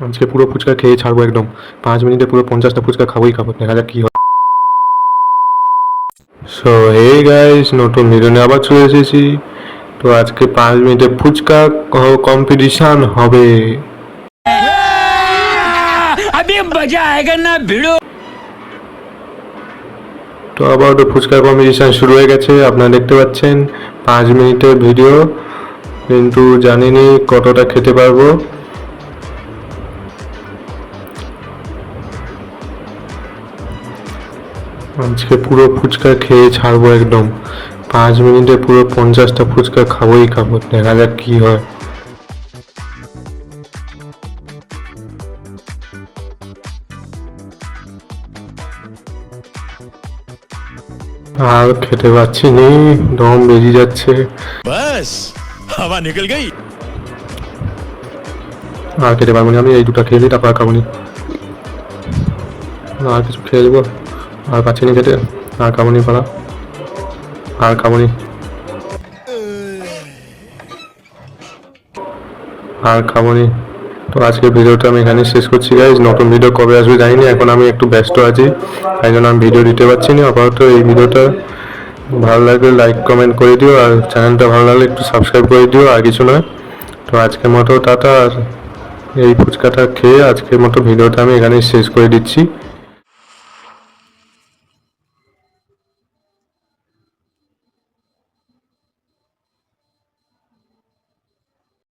আজকে পুরো ফুচকা খেয়ে ছাড়বো একদম। 5 মিনিটে পুরো 50টা ফুচকা খাবোই খাবো, দেখা যাক কি হয়। সো হে গাইস, নতুন ভিডিও নিয়ে আবার চলে এসেছি। তো আজকে 5 মিনিটে ফুচকা কম্পিটিশন হবে। अभी मजा आएगा ना भिड़ो। তো আবার তো ফুচকা কম্পিটিশন শুরু হয়ে গেছে, আপনারা দেখতে পাচ্ছেন 5 মিনিটের ভিডিও, কিন্তু জানিনি কতটা খেতে পারবো। আজকে পুরো ফুচকা খেয়ে ছাড়বো একদম। 5 মিনিটে পুরো 50টা ফুচকা খাবোই খাবো, দেখা যাক কি হয়। আর খেতে পাচ্ছি নি, দম বেরিয়ে যাচ্ছে। बस हवा निकल गई। আর খেতে পারবো না, আমি এই দুটো খেয়ে নিই, তারপর আর খাবো নি। আর কিছু খেয়ে দেবো, আর পাচ্ছি নি খেতে, আর খাবো নি পালা, আর খাবো নি, আর খাবো নি। তো আজকের ভিডিওটা আমি এখানে শেষ করছি গাইজ। নতুন ভিডিও কবে আসবে জানি না, এখন আমি একটু ব্যস্ত আছি, তাই জন্য আমি ভিডিও দিতে পারছি না আপাতত। এই ভিডিওটা ভালো লাগলে লাইক কমেন্ট করে দিও, আর চ্যানেলটা ভালো লাগলে একটু সাবস্ক্রাইব করে দিও, আর কিছু নয়। তো আজকের মতো টাটা। আর এই ফুচকাটা খেয়ে আজকের মতো ভিডিওটা আমি এখানেই শেষ করে দিচ্ছি।